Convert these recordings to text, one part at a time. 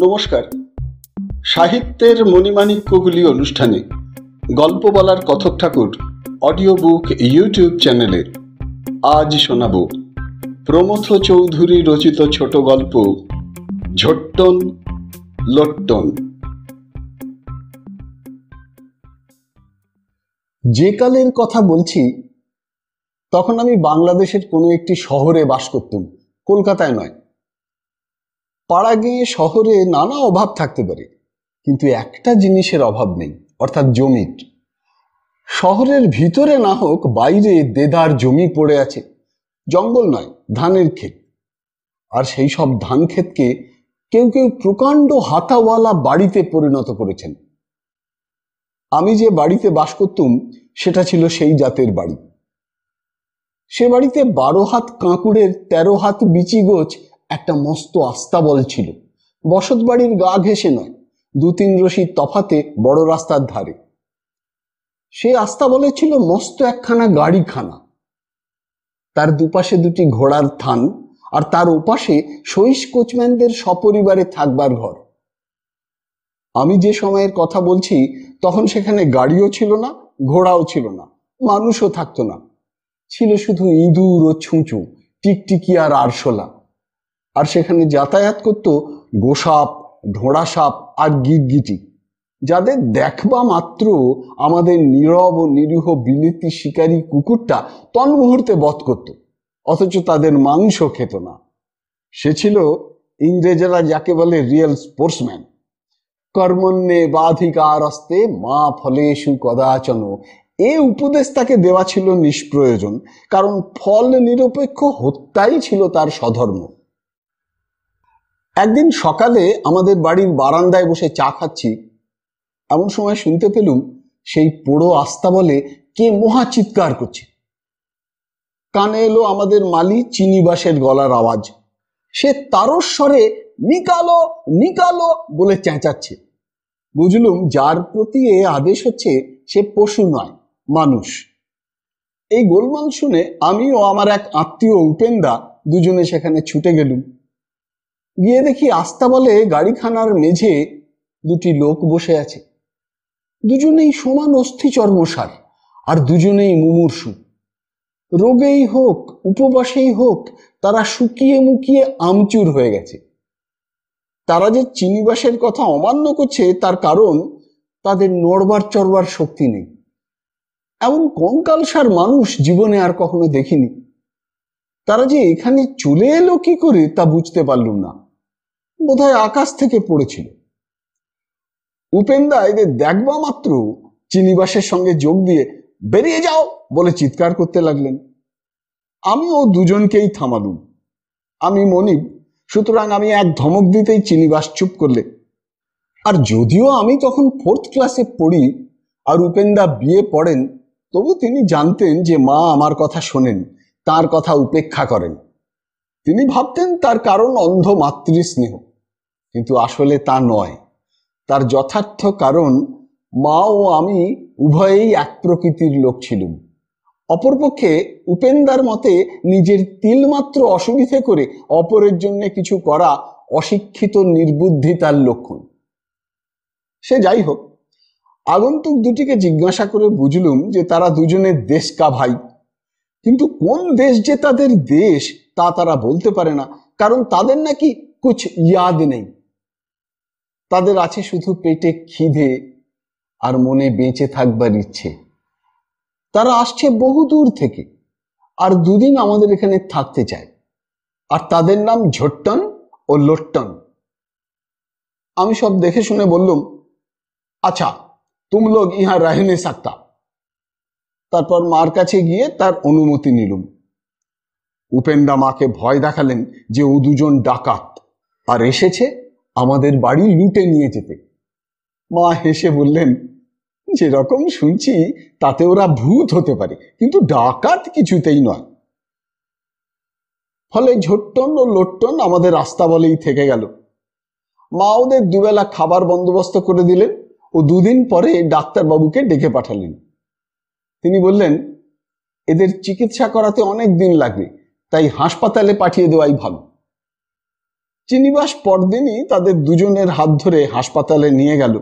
নমস্কার। সাহিত্যের মণিমাণিক্যগুলি অনুষ্ঠানে গল্প বলার কথক ঠাকুর অডিও বুক ইউটিউব চ্যানেলে আজ শোনাব প্রমথ চৌধুরী রচিত ছোট গল্প ঝট্টন লট্টন। যে কালের কথা বলছি তখন আমি বাংলাদেশের কোনো একটি শহরে বাস করতাম, কলকাতায় নয়। পাড়া গিয়ে শহরে নানা অভাব থাকতে পারে, কিন্তু একটা জিনিসের অভাব নেই, অর্থাৎ জমির। শহরের ভিতরে না হোক, বাইরে দেদার জমি পড়ে আছে, জঙ্গল নয়, ধানের ক্ষেত। আর সেই সব ধান ক্ষেতকে কেউ কেউ প্রকাণ্ড হাতাওয়ালা বাড়িতে পরিণত করেছেন। আমি যে বাড়িতে বাস করতুম সেটা ছিল সেই জাতের বাড়ি। সে বাড়িতে 12 হাত কাঁকুড়ের 13 হাত বিচি গোছ একটা মস্ত আস্তাবল ছিল। বসত বাড়ির গা ঘেঁষে নয়, 2-3 রশির তফাতে বড় রাস্তার ধারে। সে আস্তাবলে ছিল মস্ত একখানা গাড়িখানা, তার দুপাশে 2টি ঘোড়ার থান, আর তার ওপাশে সহিস কোচম্যানদের সপরিবারে থাকবার ঘর। আমি যে সময়ের কথা বলছি তখন সেখানে গাড়িও ছিল না, ঘোড়াও ছিল না, মানুষও থাকতো না। ছিল শুধু ইঁদুর ও ছুঁচু, টিকটিকি আর আরশোলা। আর সেখানে যাতায়াত করত গোসাপ, ঢোড়া সাপ আর গিরগিটি, যাদের দেখবা মাত্র আমাদের নীরব ও নিরীহ বিলেতি শিকারী কুকুরটা তন্মুহূর্তে বধ করত, অথচ তাদের মাংস খেত না। সে ছিল ইংরেজরা যাকে বলে রিয়েল স্পোর্টসম্যান। কর্মণ্যে বাধিকারস্তে মা ফলেষু কদাচন, এ উপদেশ তাকে দেওয়া ছিল নিষ্প্রয়োজন, কারণ ফল নিরপেক্ষ হত্যাই ছিল তার স্বধর্ম। একদিন সকালে আমাদের বাড়ির বারান্দায় বসে চা খাচ্ছি, এমন সময় শুনতে পেলুম সেই পোড়ো আস্তাবলে কে মহা চিৎকার করছে। কানে এলো আমাদের মালি চিনিবাসের গলার আওয়াজ। সে তারস্বরে নিকালো নিকালো বলে চেঁচাচ্ছে। বুঝলুম যার প্রতি এ আদেশ হচ্ছে সে পশু নয়, মানুষ। এই গোলমাল শুনে আমি ও আমার এক আত্মীয় উপেন্দা দুজনে সেখানে ছুটে গেলুম। গিয়ে দেখি আস্তাবলে গাড়িখানার মেঝে 2টি লোক বসে আছে। দুজনেই সমান অস্থি চর্মসার, আর দুজনেই মুমূর্ষু। রোগেই হোক উপবাসেই হোক, তারা শুকিয়ে মুকিয়ে আমচুর হয়ে গেছে। তারা যে চিনিবাসের কথা অমান্য করছে তার কারণ তাদের নড়বার চড়বার শক্তি নেই। এমন কঙ্কালসার মানুষ জীবনে আর কখনো দেখিনি। তারা যে এখানে চলে এলো কি করে তা বুঝতে পারলুম না, বোধহয় আকাশ থেকে পড়েছিল। উপেন্দা এদের দেখবা মাত্র চিনিবাসের সঙ্গে যোগ দিয়ে বেরিয়ে যাও বলে চিৎকার করতে লাগলেন। আমিও দুজনকেই থামালুম। আমি মনিব, সুতরাং আমি এক ধমক দিতেই চিনিবাস চুপ করলে। আর যদিও আমি তখন 4th ক্লাসে পড়ি আর উপেন্দা বিয়ে পড়েন, তবু তিনি জানতেন যে মা আমার কথা শোনেন, তার কথা উপেক্ষা করেন। তিনি ভাবতেন তার কারণ অন্ধ মাতৃস্নেহ, কিন্তু আসলে তা নয়। তার যথার্থ কারণ মা ও আমি উভয়েই এক প্রকৃতির লোক ছিলুম। অপরপক্ষে উপেন্দার মতে নিজের তিলমাত্র অসুবিধে করে অপরের জন্য কিছু করা অশিক্ষিত নির্বুদ্ধিতার লক্ষণ। সে যাই হোক, আগন্তুক দুটিকে জিজ্ঞাসা করে বুঝলুম যে তারা দুজনের দেশ কা ভাই, কিন্তু কোন দেশ যে তাদের দেশ তা তারা বলতে পারে না, কারণ তাদের নাকি কুছ ইয়াদ নেই। তাদের আছে শুধু পেটে খিদে আর মনে বেঁচে থাকবার ইচ্ছে। তারা আসছে বহু দূর থেকে, আর 2 দিন আমাদের এখানে থাকতে চায়, আর তাদের নাম ঝট্টন ও লট্টন। আমি সব দেখে শুনে বললুম, আচ্ছা তুম লোগ ইহা রহনে সাকতা। তারপর মার কাছে গিয়ে তার অনুমতি নিলুম। উপেন্দা মাকে ভয় দেখালেন যে ও দুজন ডাকাত আর এসেছে আমাদের বাড়ি লুটে নিয়ে যেতে। মা হেসে বললেন, যেরকম শুনছি তাতে ওরা ভূত হতে পারে, কিন্তু ডাকাত কিছুতেই নয়। ফলে ঝট্টন ও লট্টন আমাদের আস্তাবলেই থেকে গেল। মা ওদের দুবেলা খাবার বন্দোবস্ত করে দিলেন ও 2 দিন পরে ডাক্তারবাবুকে ডেকে পাঠালেন। তিনি বললেন, এদের চিকিৎসা করাতে অনেক দিন লাগবে, তাই হাসপাতালে পাঠিয়ে দেওয়াই ভালো। চিনিবাস পরদিনই তাদের দুজনের হাত ধরে হাসপাতালে নিয়ে গেল,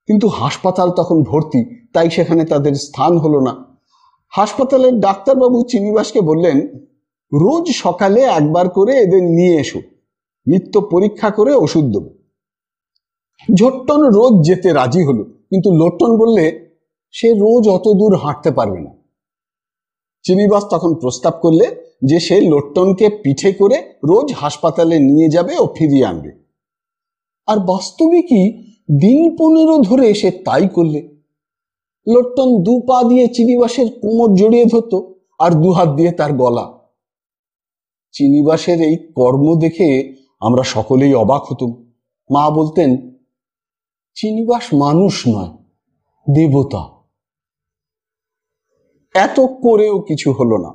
কিন্তু হাসপাতাল তখন ভর্তি, তাই সেখানে তাদের স্থান হলো না। হাসপাতালের ডাক্তারবাবু চিনিবাসকে বললেন, রোজ সকালে একবার করে এদের নিয়ে এসো, নিত্য পরীক্ষা করে ওষুধ দেব। ঝোট্টন রোজ যেতে রাজি হলো, কিন্তু লোটন বললে সে রোজ অত দূর হাঁটতে পারবে না। চিনিবাস তখন প্রস্তাব করলে যে সে লোটনকে পিঠে করে রোজ হাসপাতালে নিয়ে যাবে ও ফিরিয়ে আনবে। আর বাস্তবিকই দিন 15 ধরে সে তাই করলে। লোটন 2 পা দিয়ে চিনিবাসের কোমর জড়িয়ে ধরত আর 2 হাত দিয়ে তার গলা। চিনিবাসের এই কর্ম দেখে আমরা সকলেই অবাক হতুম। মা বলতেন, চিনিবাস মানুষ নয়, দেবতা। এত করেও কিছু হলো না।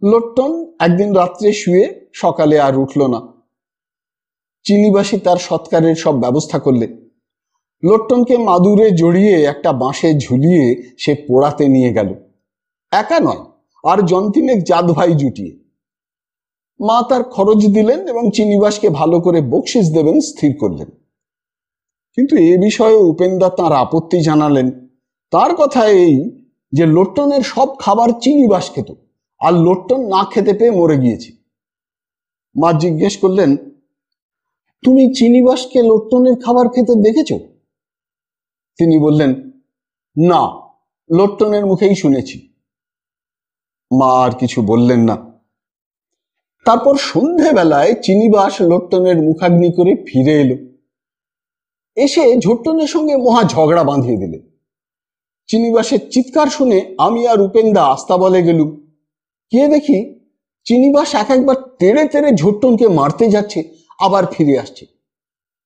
লোটন একদিন রাত্রে শুয়ে সকালে আর উঠল না। চিনিবাসী তার সৎকারের সব ব্যবস্থা করলে। লোটনকে মাদুরে জড়িয়ে একটা বাঁশে ঝুলিয়ে সে পোড়াতে নিয়ে গেল, একা নয়, আর জন্তিমেক জাত ভাই জুটিয়ে। মা তার খরচ দিলেন এবং চিনিবাসকে ভালো করে বকশিস দেবেন স্থির করলেন। কিন্তু এ বিষয়ে উপেনদা তাঁর আপত্তি জানালেন। তার কথা এই যে লোটনের সব খাবার চিনিবাস খেত, আর লোটন না খেতে পেয়ে মরে গিয়েছে। মা জিজ্ঞেস করলেন, তুমি চিনিবাসকে লোটনের খাবার খেতে দেখেছ? তিনি বললেন, না, লোটনের মুখেই শুনেছি। মা আর কিছু বললেন না। তারপর সন্ধেবেলায় চিনিবাস লোটনের মুখাগ্নি করে ফিরে এলো। এসে ঝোট্টনের সঙ্গে মহা ঝগড়া বাঁধিয়ে দিলে। চিনিবাসের চিৎকার শুনে আমি আর উপেনদা আস্তাবলে গেলুম। গিয়ে দেখি চিনিবাস একবার তেড়ে তেড়ে ঝোট্টনকে মারতে যাচ্ছে, আবার ফিরে আসছে।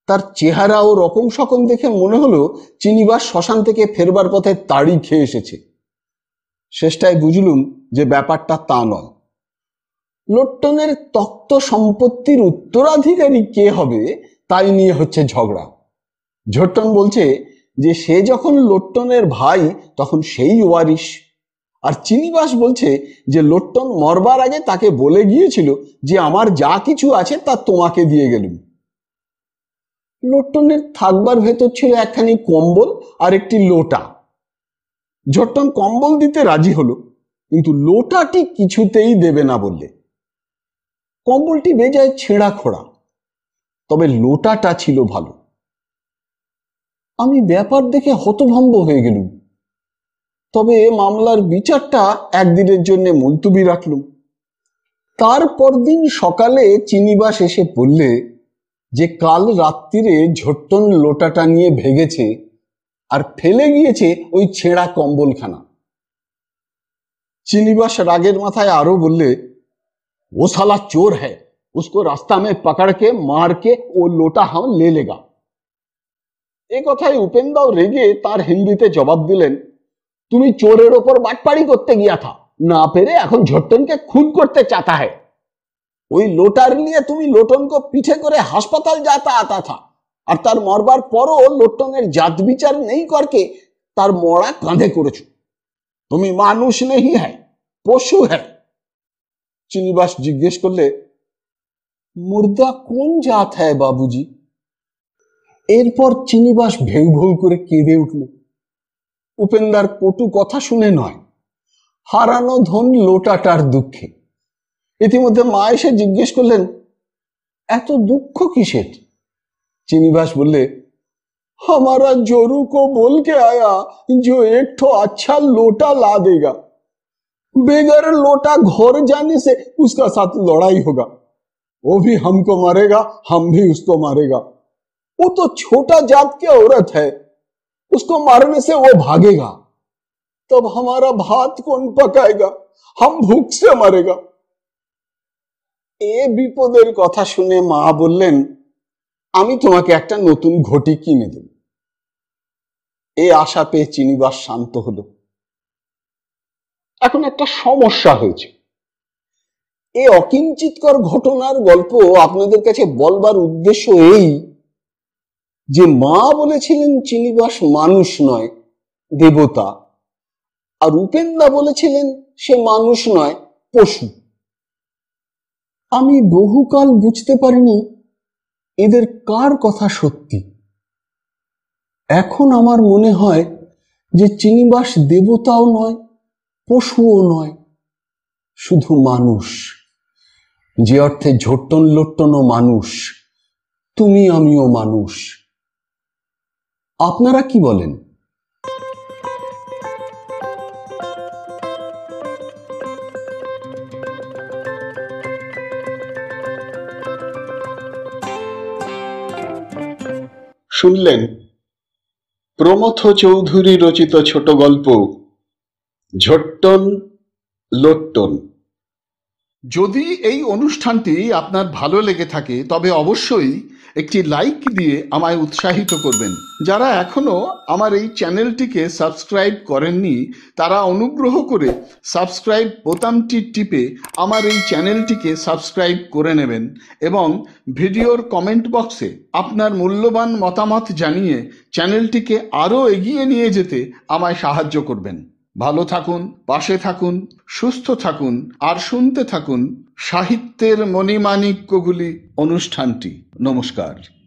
তার চেহারা ও রকম সকম দেখে মনে হলো চিনিবাস শ্মশান থেকে ফেরবার পথে তাড়ি খেয়ে এসেছে। শেষটায় বুঝলুম যে ব্যাপারটা তা নয়। লোটনের তক্ত সম্পত্তির উত্তরাধিকারী কে হবে তাই নিয়ে হচ্ছে ঝগড়া। ঝোট্টন বলছে যে সে যখন লোটনের ভাই তখন সেই ওয়ারিশ, আর চিনিবাস বলছে যে লোটন মরবার আগে তাকে বলে গিয়েছিল যে আমার যা কিছু আছে তা তোমাকে দিয়ে গেলুম। লোটনের থাকবার ভেতর ছিল একখানি কম্বল আর একটি লোটা। ঝোটন কম্বল দিতে রাজি হলো, কিন্তু লোটাটি কিছুতেই দেবে না বললে। কম্বলটি বেজায় ছেঁড়া খোড়া, তবে লোটাটা ছিল ভালো। আমি ব্যাপার দেখে হতভম্ব হয়ে গেলুম। তবে মামলার বিচারটা একদিনের জন্য মুলতুবি রাখলুম। তারপর দিন সকালে চিনিবাস এসে বললে যে কাল রাত্রিরে ঝোট্টন লোটাটা নিয়ে ভেগেছে আর ফেলে গিয়েছে ওই ছেঁড়া কম্বলখানা। চিনিবাস রাগের মাথায় আরো বললে, ও সালা চোর হ্যায়, उसको रास्ता में पकड़ के मार के वो लोटा हम ले लेगा। এ কথায় উপেন্দাও রেগে তার হিন্দিতে জবাব দিলেন, তুমি চোরের ওপর বাটপাড়ি করতে গিয়া থা, না পেরে এখন ঝোট্টনকে খুন করতে চাতা है। ওই লোটার নিয়ে তুমি লোটনকে পিঠে করে হাসপাতাল যাতা আতা থা, আর তার মরবার পরও লোটনের জাত বিচার নেই করকে তার মরা কাঁধে করেছো। তুমি মানুষ নেই হ্যায়, পশু হ্যায়। চিনিবাস জিজ্ঞেস করলে, মুর্দা কোন জাত হ্যায় বাবুজি? এরপর চিনিবাস ভেউ ভেউ করে কেঁদে উঠল। উপেন্দার কটু কথা শুনে নয়, হারানো ধন লোটাটার দুঃখে। ইতিমধ্যে মা এসে জিজ্ঞেস করলেন, এত দুঃখ কিসের? চিনিবাস বললে, हमारा जोरू को बोल के आया जो एक ठो अच्छा लोटा ला देगा, बेगर लोटा घर जाने से उसका साथ लड़ाई होगा, वो भी हमको मारेगा, हम भी उसको मारेगा। वो तो छोटा जात की औरत है, उसको मारने से वो भागेगा, तब हमारा भात कौन पकाएगा, हम भूख से मरेगा। এ বিপদের কথা শুনে মা বললেন, আমি তোমাকে একটা নতুন ঘটি কিনে দেব। এ আশা পেয়ে চিনিবাস শান্ত হলো। এখন একটা সমস্যা হয়েছে। এ অকিঞ্চিতকর ঘটনার গল্প আপনাদের কাছে বলবার উদ্দেশ্য এই যে মা বলেছিলেন চিনিবাস মানুষ নয়, দেবতা, আর উপেন্দা বলেছিলেন সে মানুষ নয়, পশু। আমি বহুকাল বুঝতে পারিনি এদের কার কথা সত্যি। এখন আমার মনে হয় যে চিনিবাস দেবতাও নয়, পশুও নয়, শুধু মানুষ, যে অর্থে ঝোট্টন লোট্টনও মানুষ, তুমি আমিও মানুষ। আপনারা কি বলেন? শুনলেন প্রমথ চৌধুরী রচিত ছোট গল্প ঝোট্টন লোট্টন। যদি এই অনুষ্ঠানটি আপনার ভালো লেগে থাকে তবে অবশ্যই একটি লাইক দিয়ে আমায় উৎসাহিত করবেন। যারা এখনো আমার এই চ্যানেলটিকে সাবস্ক্রাইব করেননি তারা অনুগ্রহ করে সাবস্ক্রাইব বোতামটি টিপে আমার এই চ্যানেলটিকে সাবস্ক্রাইব করে নেবেন এবং ভিডিওর কমেন্ট বক্সে আপনার মূল্যবান মতামত জানিয়ে চ্যানেলটিকে আরও এগিয়ে নিয়ে যেতে আমায় সাহায্য করবেন। ভালো থাকুন, পাশে থাকুন, সুস্থ থাকুন আর শুনতে থাকুন সাহিত্যের মণিমাণিক্যগুলি অনুষ্ঠানটি। নমস্কার।